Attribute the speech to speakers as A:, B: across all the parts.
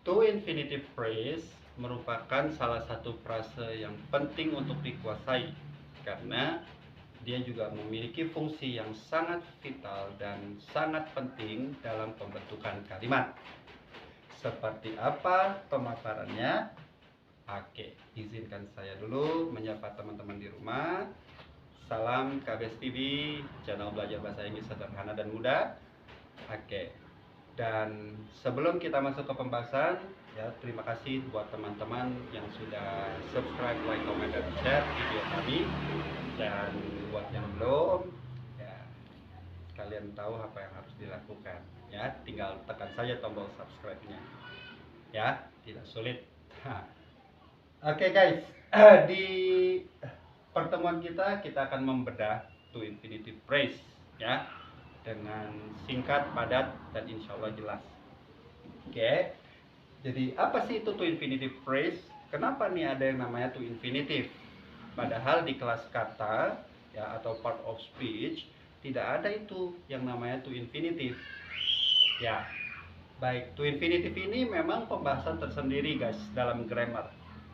A: To infinitive phrase merupakan salah satu frase yang penting untuk dikuasai karena dia juga memiliki fungsi yang sangat vital dan sangat penting dalam pembentukan kalimat. Seperti apa pemaparannya? Oke, izinkan saya dulu menyapa teman-teman di rumah. Salam KBS TV, channel belajar bahasa Inggris sederhana dan mudah. Oke, dan sebelum kita masuk ke pembahasan, ya terima kasih buat teman-teman yang sudah subscribe, like, comment, dan share video kami. Dan buat yang belum, ya kalian tahu apa yang harus dilakukan. Ya, tinggal tekan saja tombol subscribe-nya. Ya, tidak sulit. Oke guys, di pertemuan kita akan membedah to infinitive phrase, ya, dengan singkat, padat, dan insya Allah jelas. Oke, jadi apa sih itu to infinitive phrase? Kenapa nih ada yang namanya to infinitive? Padahal di kelas kata, ya, atau part of speech tidak ada itu yang namanya to infinitive. Ya, baik, to infinitive ini memang pembahasan tersendiri guys dalam grammar,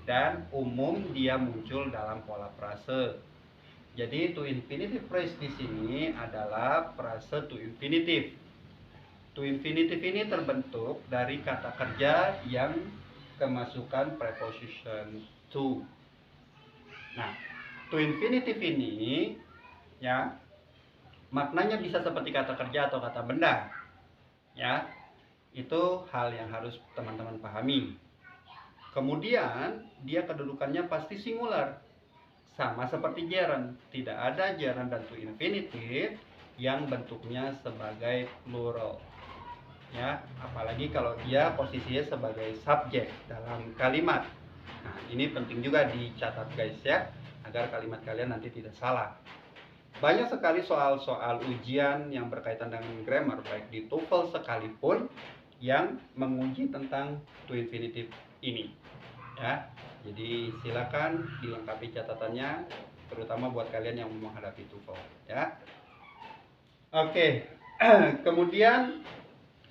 A: dan umum dia muncul dalam pola frase. Jadi to infinitive phrase di sini adalah frase to infinitive. To infinitive ini terbentuk dari kata kerja yang kemasukan preposition to. Nah, to infinitive ini, ya, maknanya bisa seperti kata kerja atau kata benda. Ya, itu hal yang harus teman-teman pahami. Kemudian dia kedudukannya pasti singular, sama seperti gerund. Tidak ada gerund dan to infinitive yang bentuknya sebagai plural, ya, apalagi kalau dia posisinya sebagai subjek dalam kalimat. Nah, ini penting juga dicatat guys ya, agar kalimat kalian nanti tidak salah. Banyak sekali soal-soal ujian yang berkaitan dengan grammar, baik di TOEFL sekalipun, yang menguji tentang to infinitive ini, ya. Jadi silakan dilengkapi catatannya, terutama buat kalian yang mau menghadapi TOEFL, ya. Oke. Kemudian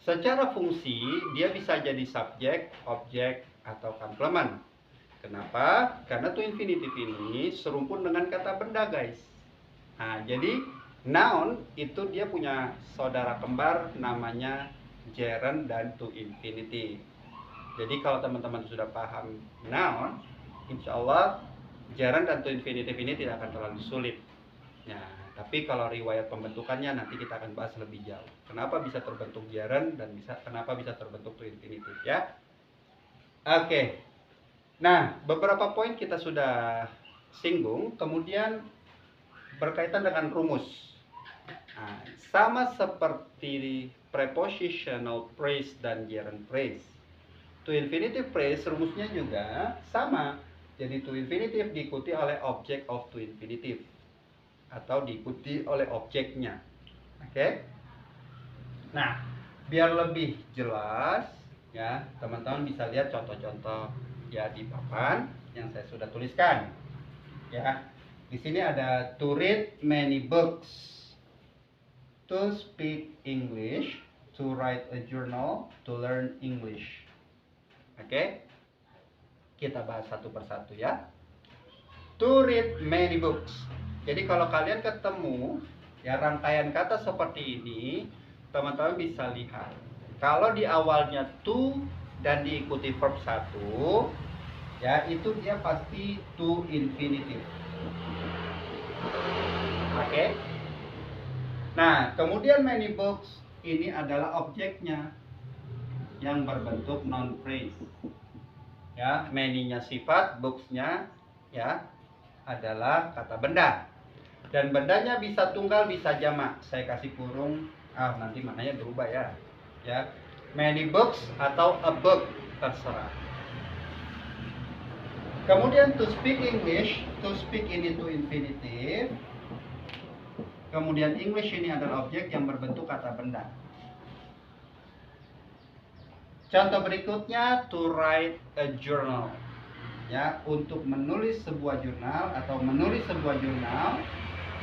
A: secara fungsi dia bisa jadi subjek, objek, atau komplement. Kenapa? Karena to infinitive ini serumpun dengan kata benda guys. Nah, jadi noun itu dia punya saudara kembar namanya gerund dan to infinitive. Jadi kalau teman-teman sudah paham noun, insya Allah gerund dan to infinitive ini tidak akan terlalu sulit. Nah, tapi kalau riwayat pembentukannya nanti kita akan bahas lebih jauh. Kenapa bisa terbentuk gerund dan kenapa bisa terbentuk to infinitive, ya? Oke. Nah, beberapa poin kita sudah singgung, kemudian berkaitan dengan rumus. Nah, sama seperti prepositional phrase dan gerund phrase, to infinitive phrase rumusnya juga sama. Jadi to infinitive diikuti oleh object of to infinitive atau diikuti oleh objeknya. Oke. Nah, biar lebih jelas, ya, teman-teman bisa lihat contoh-contoh ya di papan yang saya sudah tuliskan. Ya. Di sini ada to read many books, to speak English, to write a journal, to learn English. Oke. Kita bahas satu persatu ya. To read many books. Jadi kalau kalian ketemu ya rangkaian kata seperti ini, teman-teman bisa lihat. Kalau di awalnya to dan diikuti verb 1, ya itu dia pasti to infinitive. Oke. Nah, kemudian many books ini adalah objeknya yang berbentuk noun phrase. Ya, many-nya sifat, books-nya ya adalah kata benda. Dan bendanya bisa tunggal, bisa jamak. Saya kasih kurung, nanti maknanya berubah ya. Ya, many books atau a book, terserah. Kemudian to speak English, to speak ini to infinitive. Kemudian English ini adalah objek yang berbentuk kata benda. Contoh berikutnya to write a journal. Ya, untuk menulis sebuah jurnal atau menulis sebuah jurnal,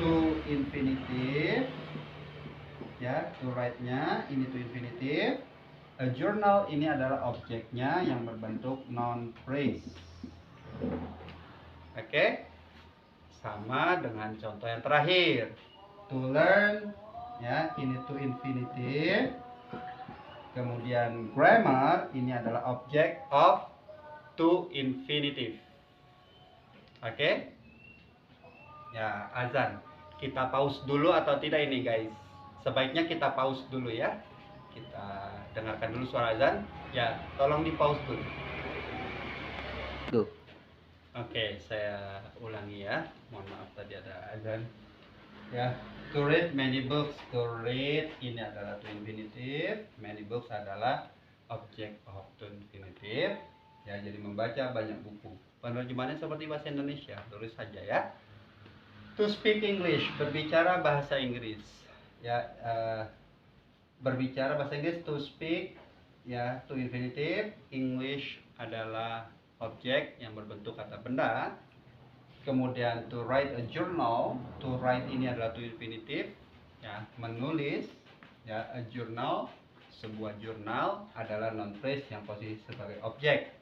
A: to infinitive. Ya, to write-nya ini to infinitive. A A journal ini adalah objeknya yang berbentuk noun phrase. Oke? Sama dengan contoh yang terakhir. To learn, ya, ini to infinitive. Kemudian grammar ini adalah objek of to infinitive. Oke? Ya, azan. Kita pause dulu atau tidak ini, guys? Sebaiknya kita pause dulu ya. Kita dengarkan dulu suara azan. Ya, tolong di pause dulu.
B: Go.
A: Oke, saya ulangi ya. Mohon maaf tadi ada azan. Ya, to read many books. To read ini adalah to infinitive. Many books adalah object of to infinitive. Ya, jadi membaca banyak buku. Penerjemahannya seperti bahasa Indonesia. Tulis saja ya. To speak English, berbicara bahasa Inggris. Ya, berbicara bahasa Inggris, to speak, ya, to infinitive. English adalah objek yang berbentuk kata benda. Kemudian to write a journal, to write ini adalah to infinitive, ya, menulis, ya, a journal, sebuah jurnal adalah noun phrase yang posisi sebagai objek.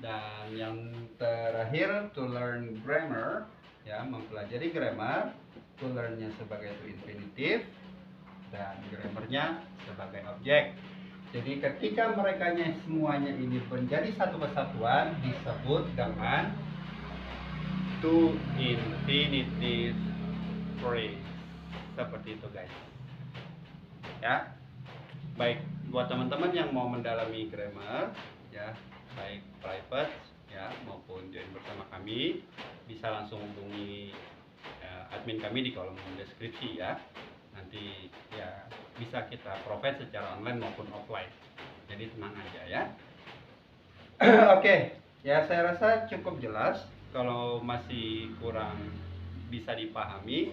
A: Dan yang terakhir to learn grammar, ya, mempelajari grammar, to learn-nya sebagai to infinitive dan grammarnya sebagai objek. Jadi ketika mereka semuanya ini menjadi satu kesatuan disebut dengan to infinitive phrase. Seperti itu, guys. Ya. Baik, buat teman-teman yang mau mendalami grammar, ya, baik private ya maupun join bersama kami, bisa langsung hubungi admin kami di kolom deskripsi ya. Nanti ya bisa kita provide secara online maupun offline. Jadi tenang aja ya. Oke, ya saya rasa cukup jelas. Kalau masih kurang bisa dipahami,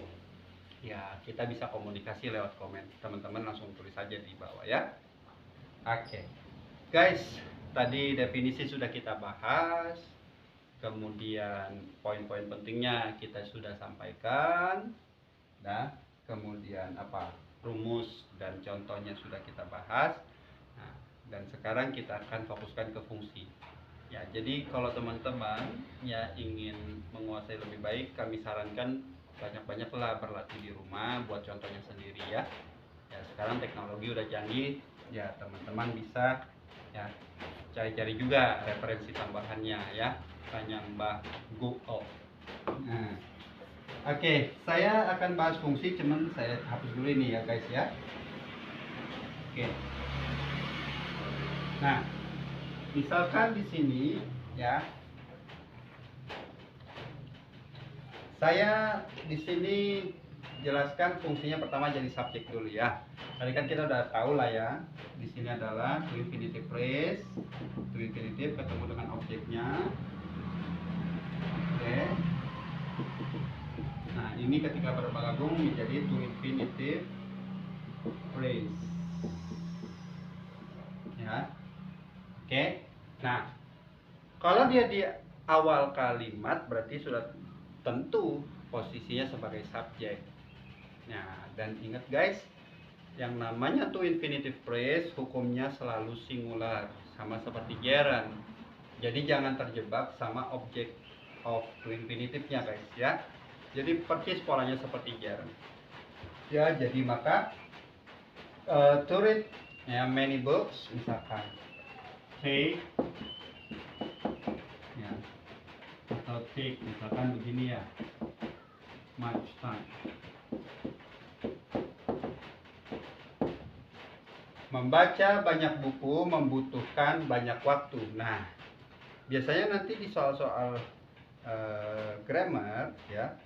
A: ya kita bisa komunikasi lewat komen. Teman-teman langsung tulis saja di bawah ya. Oke, guys, tadi definisi sudah kita bahas, kemudian poin-poin pentingnya kita sudah sampaikan, nah kemudian apa rumus dan contohnya sudah kita bahas. Nah, dan sekarang kita akan fokuskan ke fungsi. Ya, jadi kalau teman-teman ya ingin menguasai lebih baik, kami sarankan banyak-banyaklah berlatih di rumah, buat contohnya sendiri ya. Ya, sekarang teknologi udah canggih, ya teman-teman bisa ya cari-cari juga referensi tambahannya ya, tanya Mbah Google. Nah, oke, saya akan bahas fungsi, cuman saya hapus dulu ini ya guys ya. Oke. Nah, misalkan di sini ya, saya di sini jelaskan fungsinya. Pertama jadi subjek dulu ya. Tadi kan kita udah tahu lah ya. Di sini adalah to infinitive phrase. To infinitive ketemu dengan objeknya. Oke. Nah, ini ketika bergabung menjadi to infinitive phrase. Ya. Oke. Nah, kalau dia di awal kalimat berarti sudah tentu posisinya sebagai subjek. Nah, dan ingat guys, yang namanya to infinitive phrase hukumnya selalu singular, sama seperti gerund. Jadi jangan terjebak sama objek of to infinitive-nya guys ya. Jadi persis polanya seperti gerund. Ya, jadi maka to read ya many books, misalkan take ya, atau take misalkan begini ya, much time. Membaca banyak buku membutuhkan banyak waktu. Nah, biasanya nanti di soal-soal grammar ya,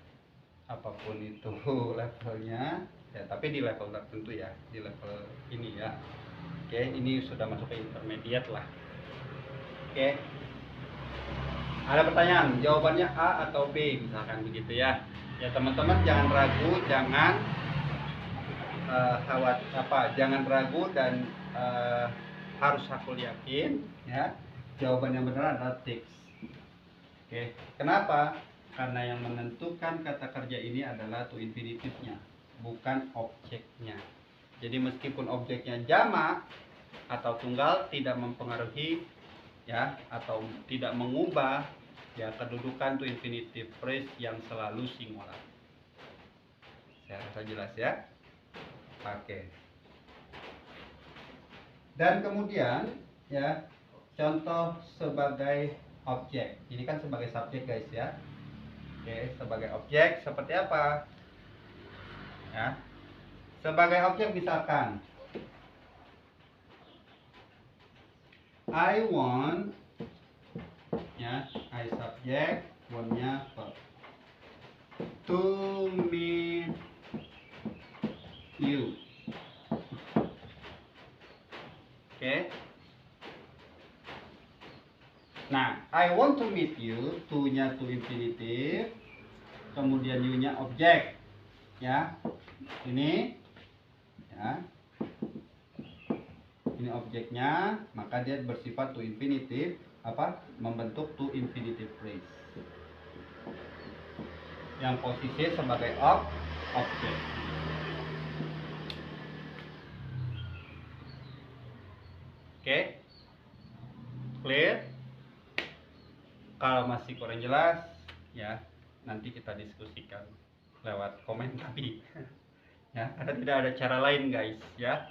A: apapun itu levelnya ya, tapi di level tertentu ya, di level ini ya. Oke, ini sudah masuk ke intermediate lah. Oke. Ada pertanyaan, jawabannya A atau B misalkan begitu ya. Ya teman-teman jangan ragu, jangan jangan ragu dan harus aku yakin ya, jawaban yang benar adalah text. Oke, kenapa? Karena yang menentukan kata kerja ini adalah to infinitive-nya, bukan objeknya. Jadi meskipun objeknya jamak atau tunggal tidak mempengaruhi ya atau tidak mengubah ya kedudukan to infinitive phrase yang selalu singular. Saya rasa jelas ya. Oke. Dan kemudian ya contoh sebagai objek. Ini kan sebagai subjek guys ya. Oke, sebagai objek seperti apa? Ya. Sebagai objek misalkan I want ya, I subjek, want-nya verb. To meet you. Oke. Nah, I want to meet you, to-nya to infinitive, kemudian you-nya objek. Ya. Ini ya. Ini objeknya, maka dia bersifat to infinitive, membentuk to infinitive phrase yang posisi sebagai objek. Oke, clear? Kalau masih kurang jelas ya nanti kita diskusikan lewat komen tapi ya karena tidak ada cara lain guys ya.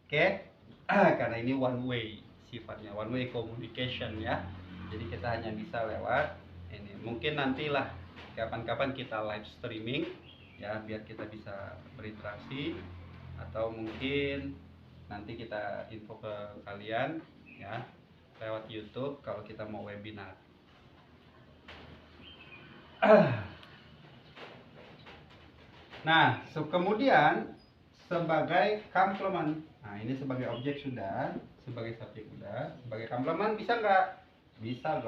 A: Oke. Karena ini one way sifatnya, one way communication ya. Jadi kita hanya bisa lewat ini. Mungkin nantilah kapan-kapan kita live streaming ya biar kita bisa berinteraksi, atau mungkin nanti kita info ke kalian ya lewat YouTube kalau kita mau webinar. Nah, kemudian sebagai komplement. Nah, ini sebagai objek sudah, sebagai subjek sudah, sebagai komplement bisa nggak? Bisa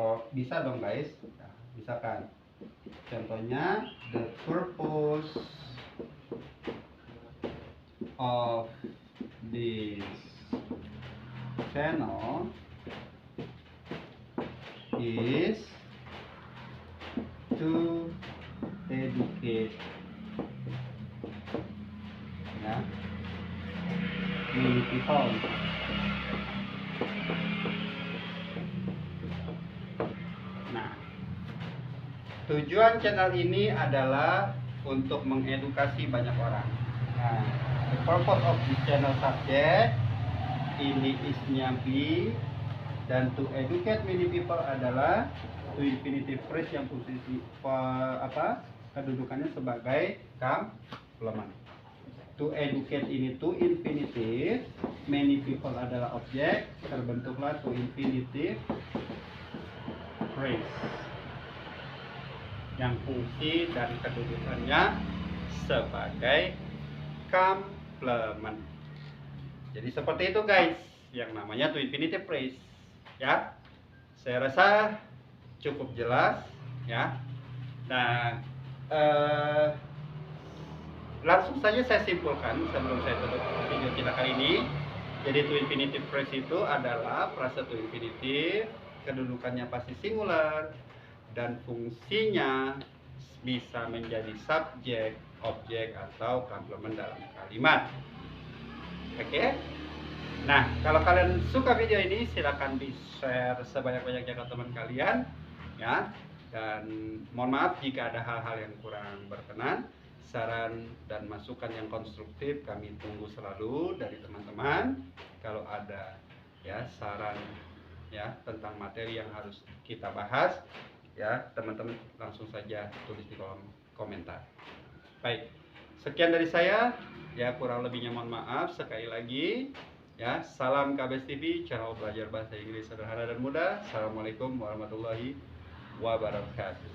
A: dong guys. Nah, misalkan contohnya the purpose of this channel is to educate ya many people. Nah, tujuan channel ini adalah untuk mengedukasi banyak orang. Nah, the purpose of this channel subject ini is-nya be, dan to educate many people adalah to infinitive phrase yang posisi kedudukannya sebagai komplement. To educate ini to infinitive, many people adalah objek, terbentuklah to infinitive phrase yang fungsi dan kedudukannya sebagai komplement. Jadi seperti itu guys yang namanya to infinitive phrase ya. Saya rasa cukup jelas ya. Nah, langsung saja saya simpulkan sebelum saya tutup video kita kali ini. Jadi to infinitive phrase itu adalah frasa to infinitive, kedudukannya pasti singular dan fungsinya bisa menjadi subjek, objek atau komplement dalam kalimat. Oke. Nah, kalau kalian suka video ini silahkan di-share sebanyak-banyaknya ke teman kalian ya. Dan mohon maaf jika ada hal-hal yang kurang berkenan. Saran dan masukan yang konstruktif kami tunggu selalu dari teman-teman. Kalau ada ya saran ya tentang materi yang harus kita bahas ya, teman-teman langsung saja tulis di kolom komentar. Baik, sekian dari saya ya, kurang lebihnya mohon maaf. Sekali lagi ya, salam KBS TV, channel belajar bahasa Inggris sederhana dan mudah. Assalamualaikum warahmatullahi wabarakatuh.